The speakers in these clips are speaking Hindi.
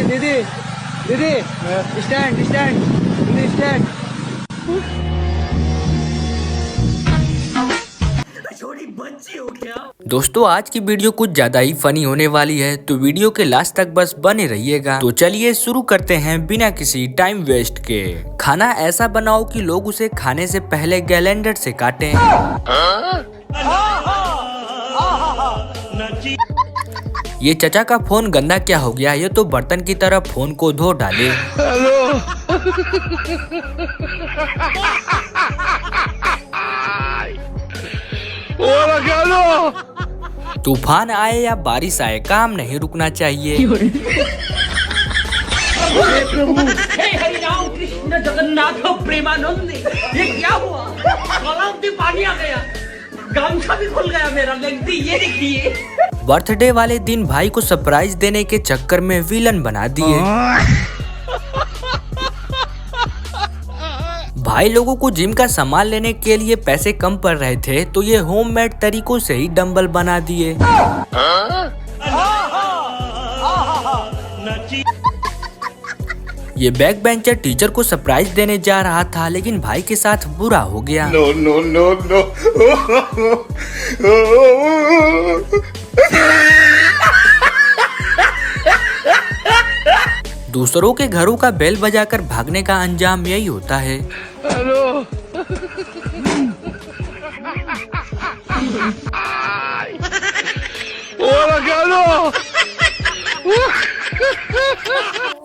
दीदी दीदी स्टैंड स्टैंड दीदी स्टैंड। दोस्तों आज की वीडियो कुछ ज्यादा ही फनी होने वाली है, तो वीडियो के लास्ट तक बस बने रहिएगा। तो चलिए शुरू करते हैं बिना किसी टाइम वेस्ट के। खाना ऐसा बनाओ कि लोग उसे खाने से पहले कैलेंडर से काटें। ये चचा का फोन गंदा क्या हो गया, ये तो बर्तन की तरह फोन को धो डाले। तूफान आए या बारिश आए काम नहीं रुकना चाहिए। हे हरि राम कृष्ण जगन्नाथ प्रेमानंद, ये क्या हुआ? तालाब में पानी आ गया, गामछा भी खुल गया मेरा। लगती ये देखिए। बर्थडे वाले दिन भाई को सरप्राइज देने के चक्कर में विलन बना दिए। भाई लोगों को जिम का सामान लेने के लिए पैसे कम पड़ रहे थे, तो ये होममेड तरीकों से ही डंबल बना दिए। ये बैक बेंचर टीचर को सरप्राइज देने जा रहा था, लेकिन भाई के साथ बुरा हो गया। No, no, no, no. दूसरों के घरों का बेल बजाकर भागने का अंजाम यही होता है।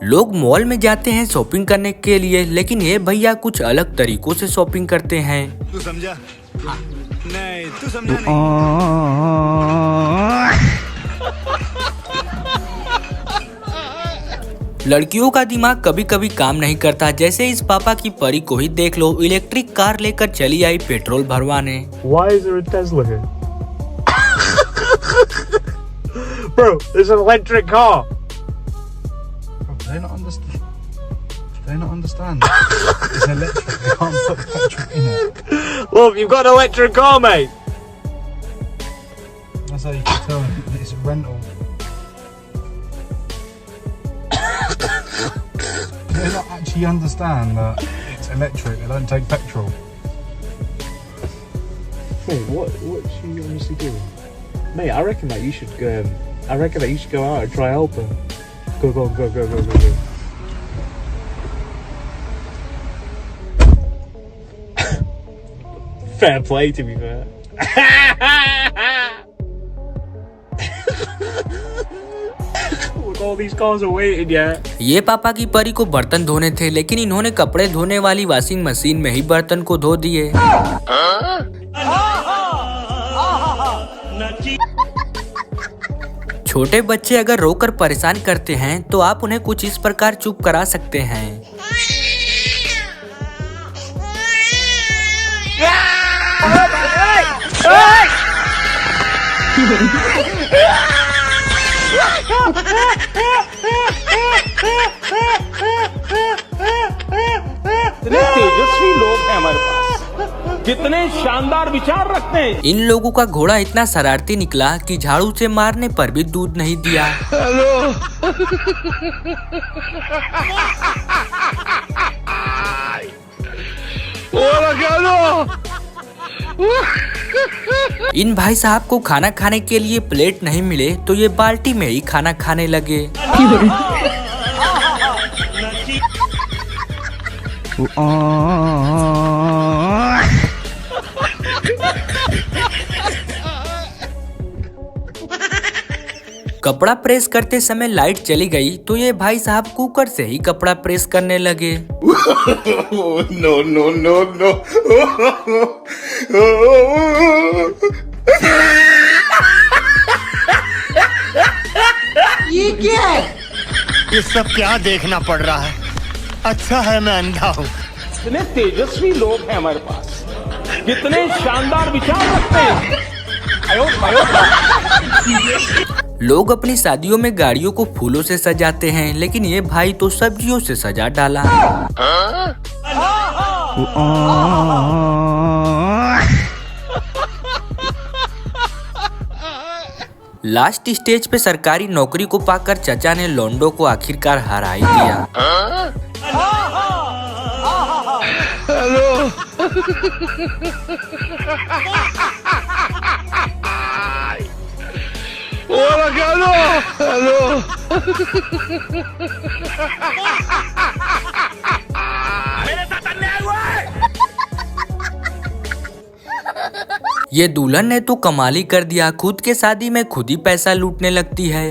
लोग मॉल में जाते हैं शॉपिंग करने के लिए, लेकिन ये भैया कुछ अलग तरीकों से शॉपिंग करते हैं। तू समझा? नहीं, तू समझा नहीं। लड़कियों का दिमाग कभी कभी काम नहीं करता, जैसे इस पापा की परी को ही देख लो। इलेक्ट्रिक कार लेकर चली आई पेट्रोल भरवाने। Why is there a Tesla here? Bro, there's an electric car. They not understand. They not understand. It's electric. They can't put petrol in it. Look, you've got an electric car, mate. That's how you can tell it's a rental. They don't actually understand that it's electric. They don't take petrol. Mate, what's she honestly doing? Mate, I reckon that you should go. I reckon that you should go out and try help her. Go. Fair play, to be fair. All these cars are waiting, yeah. ये पापा की परी को बर्तन धोने थे, लेकिन इन्होंने कपड़े धोने वाली वॉशिंग मशीन में ही बर्तन को धो दिए। छोटे बच्चे अगर रोकर परेशान करते हैं, तो आप उन्हें कुछ इस प्रकार चुप करा सकते हैं। कितने तेजस्वी लोग हैं हमारे पास, कितने शानदार विचार रखते हैं। इन लोगों का घोड़ा इतना शरारती निकला कि झाड़ू से मारने पर भी दूध नहीं दिया। इन भाई साहब को खाना खाने के लिए प्लेट नहीं मिले, तो ये बाल्टी में ही खाना खाने लगे। कपड़ा प्रेस करते समय लाइट चली गई, तो ये भाई साहब कुकर से ही कपड़ा प्रेस करने लगे। No, no, no, no. ये क्या है? ये सब क्या देखना पड़ रहा है? अच्छा है मैं अंधा हूँ। कितने तेजस्वी लोग हैं हमारे पास, कितने शानदार विचार रखते हैं। लोग अपनी शादियों में गाड़ियों को फूलों से सजाते हैं, लेकिन ये भाई तो सब्जियों से सजा डाला। लास्ट स्टेज पे सरकारी नौकरी को पाकर चचा ने लोंडो को आखिरकार हरा ही दिया। ये दुल्हन ने तो कमाल ही कर दिया, खुद के शादी में खुद ही पैसा लूटने लगती है।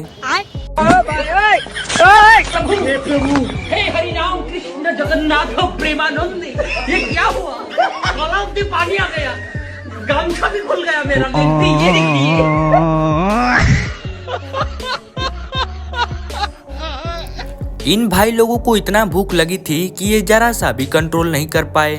हे हरि राम कृष्ण जगन्नाथ प्रेमानंद, ये क्या हुआ? तालाब में पानी आ गया, गामछा भी खुल गया मेरा। ये देखिए। इन भाई लोगों को इतना भूख लगी थी कि ये जरा सा भी कंट्रोल नहीं कर पाए।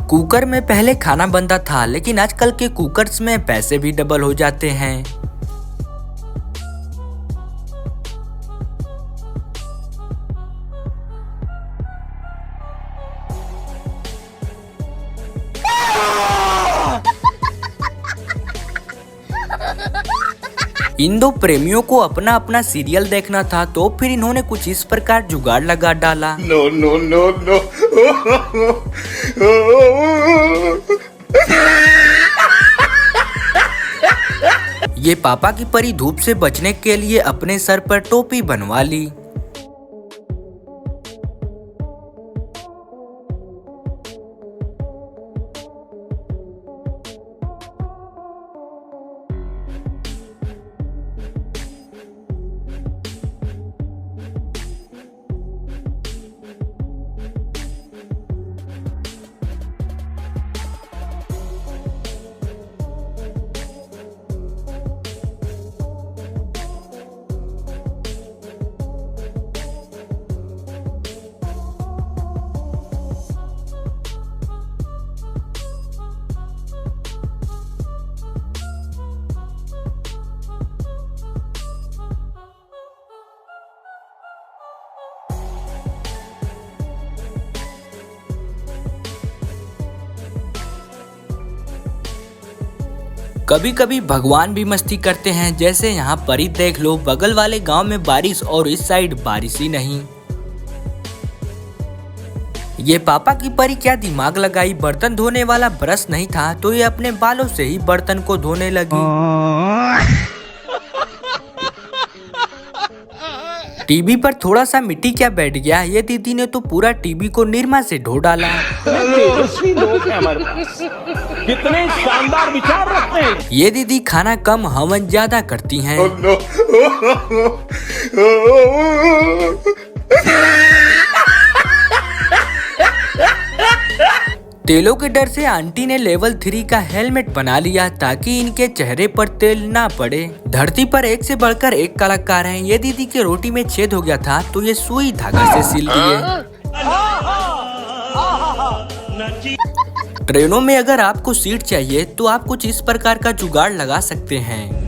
कुकर में पहले खाना बनता था, लेकिन आजकल के कुकर्स में पैसे भी डबल हो जाते हैं। इन दो प्रेमियों को अपना अपना सीरियल देखना था, तो फिर इन्होंने कुछ इस प्रकार जुगाड़ लगा डाला। No, no, no, no. ये पापा की परी धूप से बचने के लिए अपने सर पर टोपी बनवा ली। कभी कभी भगवान भी मस्ती करते हैं, जैसे यहाँ परी देख लो, बगल वाले गांव में बारिश और इस साइड बारिश ही नहीं। ये पापा की परी क्या दिमाग लगाई, बर्तन धोने वाला ब्रश नहीं था तो ये अपने बालों से ही बर्तन को धोने लगी। टीवी पर थोड़ा सा मिट्टी क्या बैठ गया, ये दीदी ने तो पूरा टीवी को निरमा से धो डाला। तेजस्वी लोग हैं हमारे पास, कितने शानदार विचार रखते हैं। ये दीदी खाना कम हवन ज्यादा करती हैं। तेलों के डर से आंटी ने लेवल 3 का हेलमेट बना लिया ताकि इनके चेहरे पर तेल ना पड़े। धरती पर एक से बढ़कर एक कलाकार हैं। ये दीदी के रोटी में छेद हो गया था तो ये सुई धागा से सिल दिए। ट्रेनों में अगर आपको सीट चाहिए तो आप कुछ इस प्रकार का जुगाड़ लगा सकते हैं।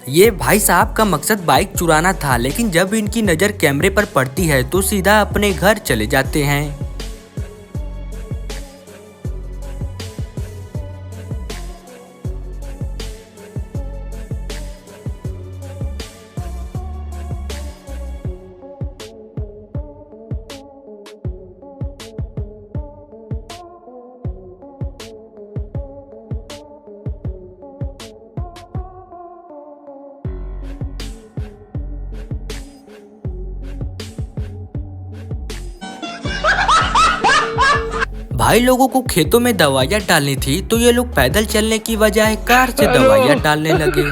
ये भाई साहब का मकसद बाइक चुराना था, लेकिन जब इनकी नजर कैमरे पर पड़ती है तो सीधा अपने घर चले जाते हैं। भाई लोगों को खेतों में दवाइयाँ डालनी थी तो ये लोग पैदल चलने की बजाय कार से दवाइयाँ डालने लगे।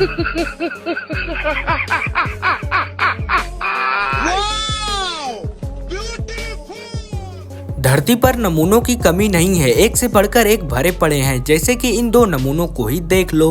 धरती पर नमूनों की कमी नहीं है, एक से बढ़कर एक भरे पड़े हैं, जैसे कि इन दो नमूनों को ही देख लो।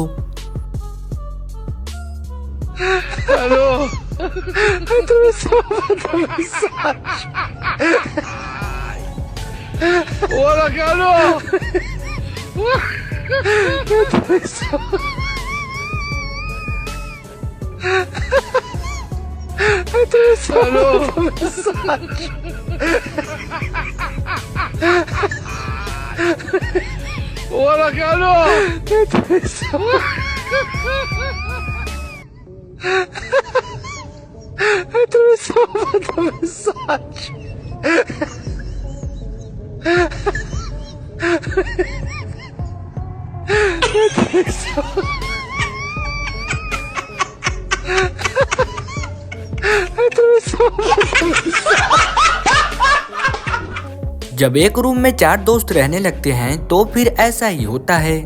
जब एक रूम में 4 दोस्त रहने लगते हैं तो फिर ऐसा ही होता है।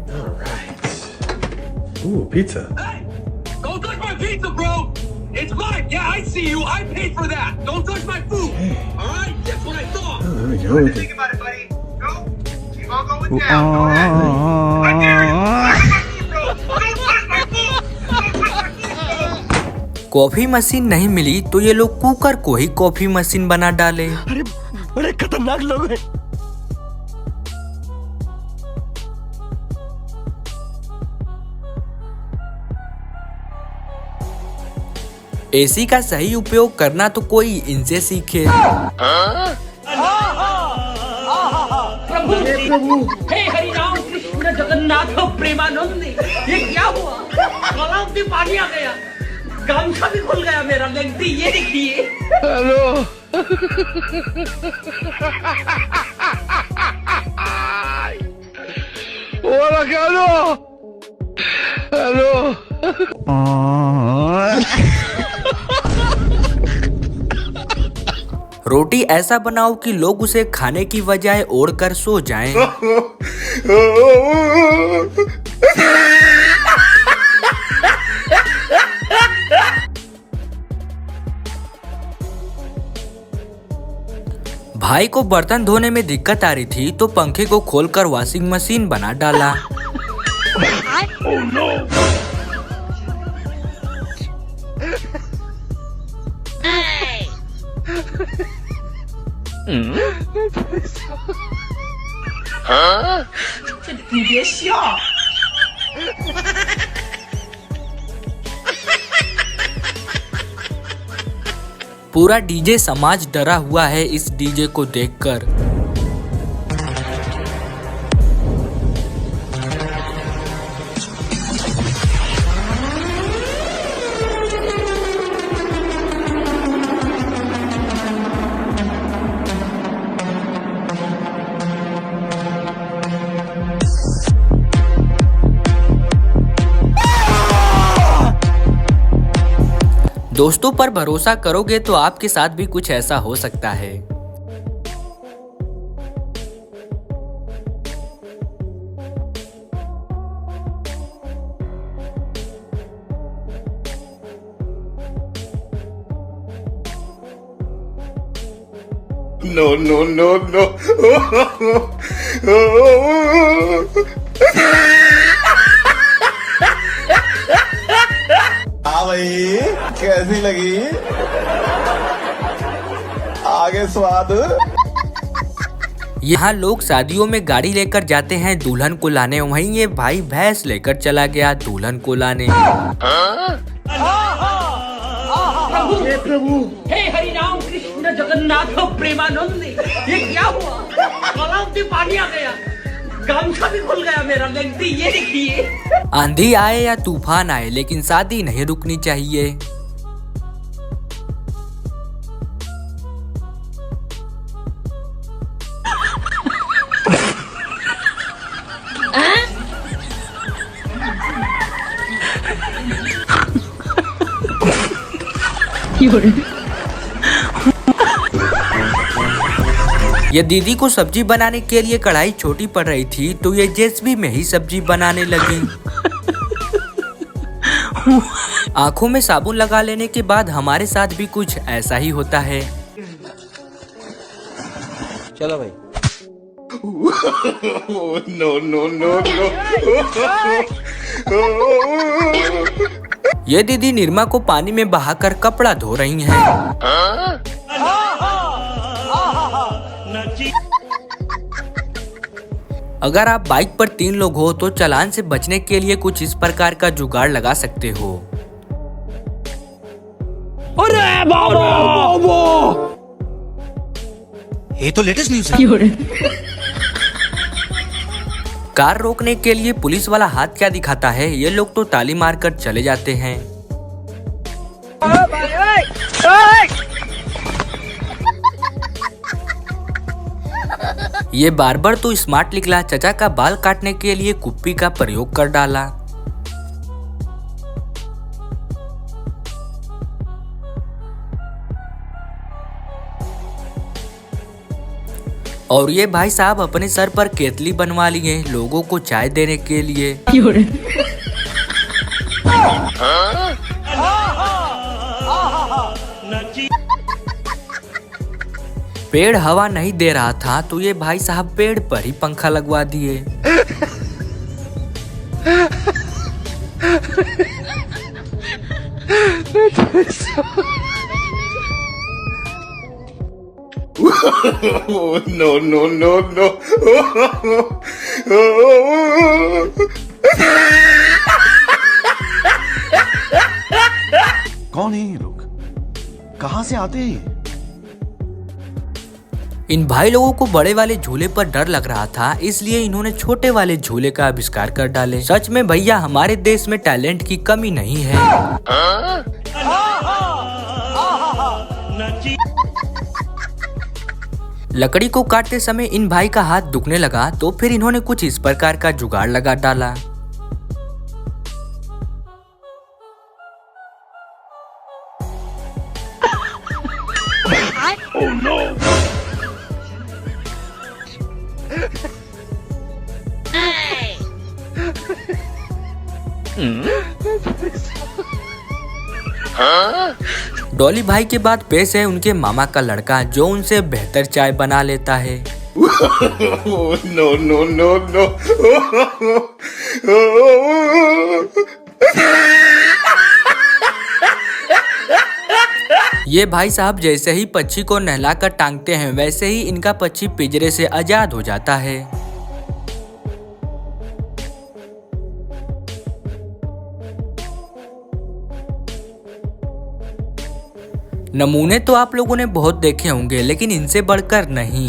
Ooh, pizza. Don't touch my pizza, bro! It's mine! Yeah, I see you! I paid for that! Don't touch my food! Alright? That's what I thought! There we go. Think about it, buddy. Go. Keep on going down. Go ahead. I dare you. Don't touch my food, bro. Don't touch my food, bro. Coffee machine नहीं मिली तो ये लोग कुकर को ही कॉफी मशीन बना डाले। बड़े खतरनाक लोग हैं। एसी का सही उपयोग करना तो कोई इनसे सीखे। प्रभु हे हरि राम कृष्ण जगन्नाथ प्रेमानंदी, ये क्या हुआ? तालाब में पानी आ गया, गामछा भी खुल गया मेरा, लगती ये देखिए। रोटी ऐसा बनाओ कि लोग उसे खाने की बजाय ओढ़कर सो जाएं। भाई को बर्तन धोने में दिक्कत आ रही थी तो पंखे को खोलकर वॉशिंग मशीन बना डाला। पूरा डीजे समाज डरा हुआ है इस डीजे को देखकर। दोस्तों पर भरोसा करोगे तो आपके साथ भी कुछ ऐसा हो सकता है। No, no, no, no. हाँ भाई, कैसी लगी? आगे स्वाद। यहाँ लोग शादियों में गाड़ी लेकर जाते हैं दुल्हन को लाने, वहीं ये भाई भैंस लेकर चला गया दुल्हन को लाने। प्रभु हे हरि राम कृष्ण जगन्नाथ प्रेमानंदी, ये क्या हुआ? तालाब में पानी आ गया, गामछा भी खुल गया मेरा, लगती ये देखिए। आंधी आए या तूफान आए लेकिन शादी नहीं रुकनी चाहिए। ये दीदी को सब्जी बनाने के लिए कढ़ाई छोटी पड़ रही थी तो ये जेसीबी में ही सब्जी बनाने लगी। आंखों में साबुन लगा लेने के बाद हमारे साथ भी कुछ ऐसा ही होता है। चलो भाई। No no no no. ये दीदी निरमा को पानी में बहाकर कपड़ा धो रही हैं। अगर आप बाइक पर 3 लोग हो तो चालान से बचने के लिए कुछ इस प्रकार का जुगाड़ लगा सकते हो। अरे बाबा! ये तो लेटेस्ट न्यूज़ है। कार रोकने के लिए पुलिस वाला हाथ क्या दिखाता है, ये लोग तो ताली मारकर चले जाते हैं। ये बार्बर तो स्मार्ट निकला, चचा का बाल काटने के लिए कुप्पी का प्रयोग कर डाला। और ये भाई साहब अपने सर पर केतली बनवा लिए लोगों को चाय देने के लिए। पेड़ हवा नहीं दे रहा था तो ये भाई साहब पेड़ पर ही पंखा लगवा दिए। No no no no. कौन है ये लोग? कहाँ से आते हैं ये? इन भाई लोगों को बड़े वाले झूले पर डर लग रहा था, इसलिए इन्होंने छोटे वाले झूले का आविष्कार कर डाले। सच में भैया हमारे देश में टैलेंट की कमी नहीं है। लकड़ी को काटते समय इन भाई का हाथ दुखने लगा तो फिर इन्होंने कुछ इस प्रकार का जुगाड़ लगा डाला। डॉली भाई के बाद पेश है उनके मामा का लड़का जो उनसे बेहतर चाय बना लेता है। No no no no. ये भाई साहब जैसे ही पक्षी को नहलाकर टांगते हैं वैसे ही इनका पक्षी पिंजरे से आजाद हो जाता है। नमूने तो आप लोगों ने बहुत देखे होंगे लेकिन इनसे बढ़कर नहीं।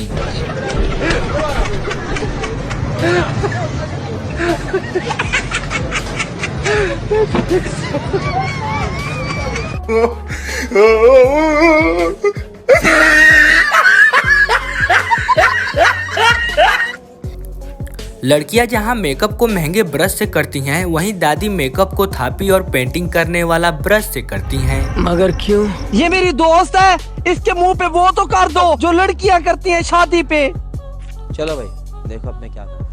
लड़कियां जहां मेकअप को महंगे ब्रश से करती हैं, वहीं दादी मेकअप को थापी और पेंटिंग करने वाला ब्रश से करती हैं। मगर क्यों? ये मेरी दोस्त है, इसके मुंह पे वो तो कर दो जो लड़कियां करती हैं शादी पे। चलो भाई देखो अब मैं क्या करता हूँ।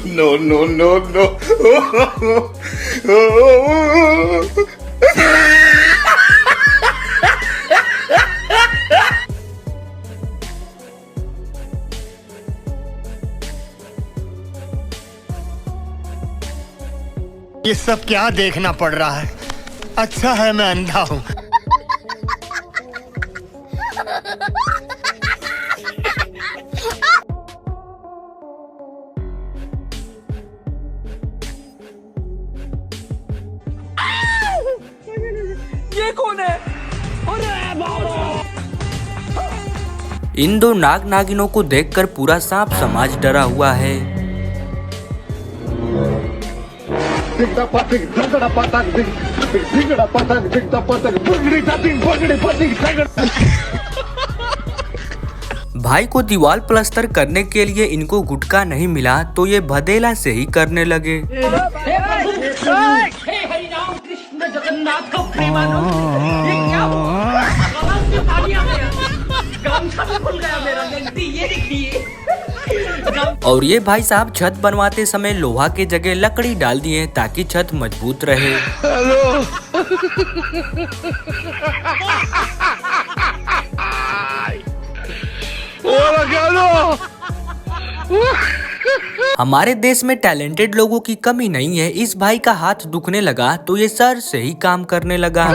No no no no. ये सब क्या देखना पड़ रहा है? अच्छा है मैं अंधा हूँ। ये कौन है? अरे बाबा! इन दो नाग नागिनों को देखकर पूरा सांप समाज डरा हुआ है। भाई को दीवार प्लास्टर करने के लिए इनको गुटका नहीं मिला तो ये भदेला से ही करने लगे। हे हरि राम कृष्ण जगन्नाथ प्रेमानंद, ये क्या हुआ? गलाव में पानी आ गया, गामछा भी खुल गया मेरा, ये देखिए। और ये भाई साहब छत बनवाते समय लोहा के जगह लकड़ी डाल दिए ताकि छत मजबूत रहे। हेलो हमारे देश में टैलेंटेड लोगों की कमी नहीं है। इस भाई का हाथ दुखने लगा तो ये सर से ही काम करने लगा।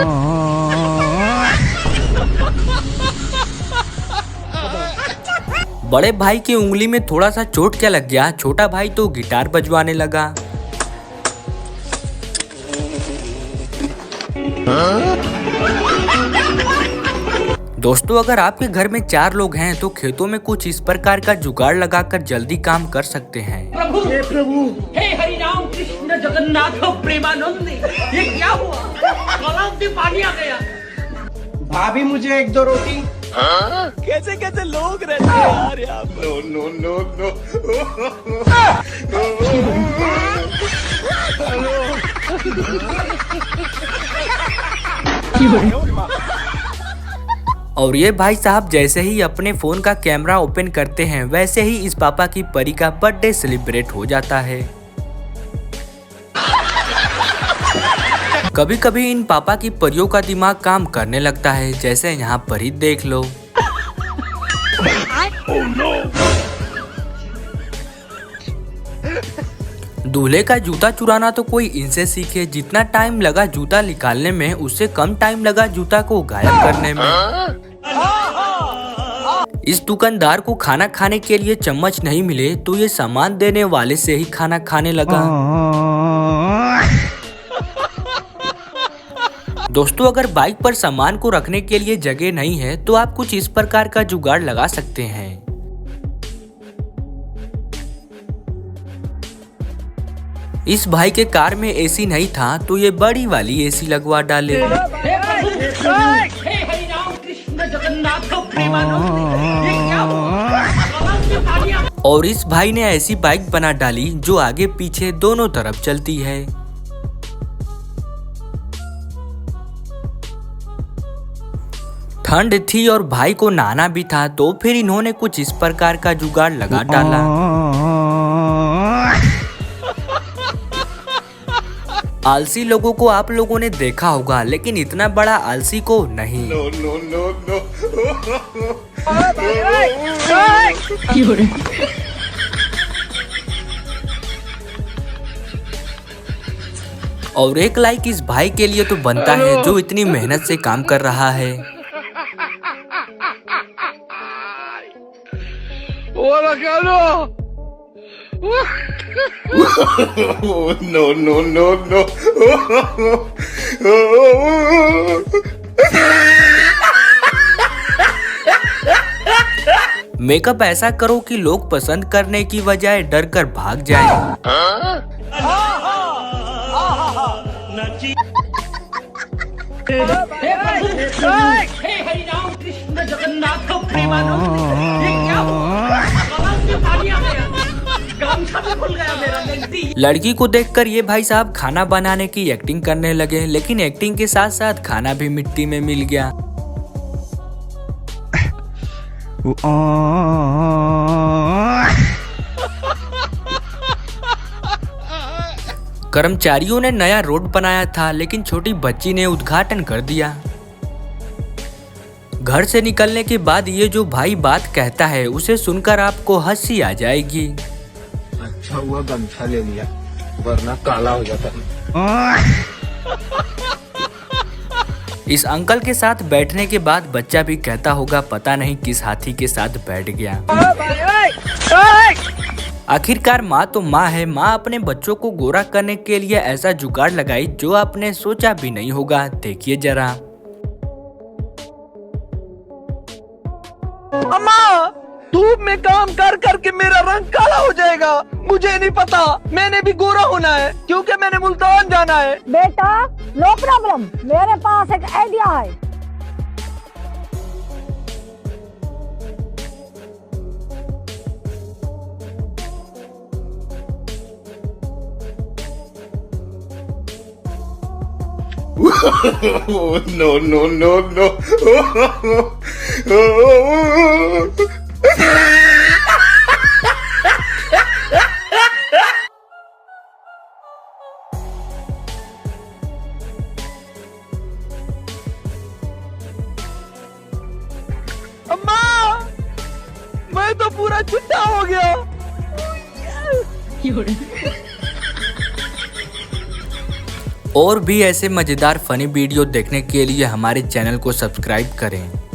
बड़े भाई की उंगली में थोड़ा सा चोट क्या लग गया, छोटा भाई तो गिटार बजवाने लगा। दोस्तों, अगर आपके घर में 4 लोग हैं तो खेतों में कुछ इस प्रकार का जुगाड़ लगाकर जल्दी काम कर सकते हैं। प्रभु हे प्रभु, हे हरि राम कृष्ण जगन्नाथ प्रेमानंद, ये क्या हुआ? गलाव से पानी आ गया। भाभी मुझे 1-2 रोटी। कैसे कैसे लोग रहते हैं यार यहाँ पर। No, no, no, no. और ये भाई साहब जैसे ही अपने फोन का कैमरा ओपन करते हैं वैसे ही इस पापा की परी का बर्थडे सेलिब्रेट हो जाता है। कभी कभी इन पापा की परियों का दिमाग काम करने लगता है, जैसे यहाँ पर ही देख लो। दूल्हे का जूता चुराना तो कोई इनसे सीखे। जितना टाइम लगा जूता निकालने में उससे कम टाइम लगा जूता को गायब करने में। इस दुकानदार को खाना खाने के लिए चम्मच नहीं मिले तो ये सामान देने वाले से ही खाना खाने लगा। दोस्तों, अगर बाइक पर सामान को रखने के लिए जगह नहीं है तो आप कुछ इस प्रकार का जुगाड़ लगा सकते हैं। इस भाई के कार में एसी नहीं था तो ये बड़ी वाली एसी लगवा डाले। हे प्रभु, हे हरि राम कृष्ण जगन्नाथ प्रेमानंद, ये क्या हुआ? गलाव से पानी आ गया। और इस भाई ने ऐसी बाइक बना डाली जो आगे पीछे दोनों तरफ चलती है। ठंड थी और भाई को नहाना भी था तो फिर इन्होंने कुछ इस प्रकार का जुगाड़ लगा डाला। आलसी लोगों को आप लोगों ने देखा होगा, लेकिन इतना बड़ा आलसी को नहीं। No, no, no, no. और एक लाइक इस भाई के लिए तो बनता है जो इतनी मेहनत से काम कर रहा है। No, no, no, no. Makeup ऐसा करो कि लोग पसंद करने की बजाय डर कर भाग जाएं। हे प्रभु, हे हरि राम कृष्ण जगन्नाथ प्रेमानंद, ये क्या हुआ? गलाव से पानी आ गया। गामछा भी खुल गया मेरा। लगती लड़की को देखकर ये भाई साहब खाना बनाने की एक्टिंग करने लगे, लेकिन एक्टिंग के साथ साथ खाना भी मिट्टी में मिल गया। कर्मचारियों ने नया रोड बनाया था लेकिन छोटी बच्ची ने उद्घाटन कर दिया। घर से निकलने के बाद ये जो भाई बात कहता है उसे सुनकर आपको हंसी आ जाएगी। अच्छा हुआ गमछा ले लिया, वरना काला हो जाता। इस अंकल के साथ बैठने के बाद बच्चा भी कहता होगा पता नहीं किस हाथी के साथ बैठ गया। आखिरकार माँ तो माँ है। माँ अपने बच्चों को गोरा करने के लिए ऐसा जुगाड़ लगाई जो आपने सोचा भी नहीं होगा। देखिए जरा। अम्मा, धूप में काम कर करके मेरा रंग काला हो जाएगा। मुझे नहीं पता, मैंने भी गोरा होना है क्योंकि मैंने मुल्तान जाना है। बेटा नो प्रॉब्लम, मेरे पास एक आइडिया है। No, no, no, no. तो पूरा चिट्टा हो गया। और भी ऐसे मजेदार फनी वीडियो देखने के लिए हमारे चैनल को सब्सक्राइब करें।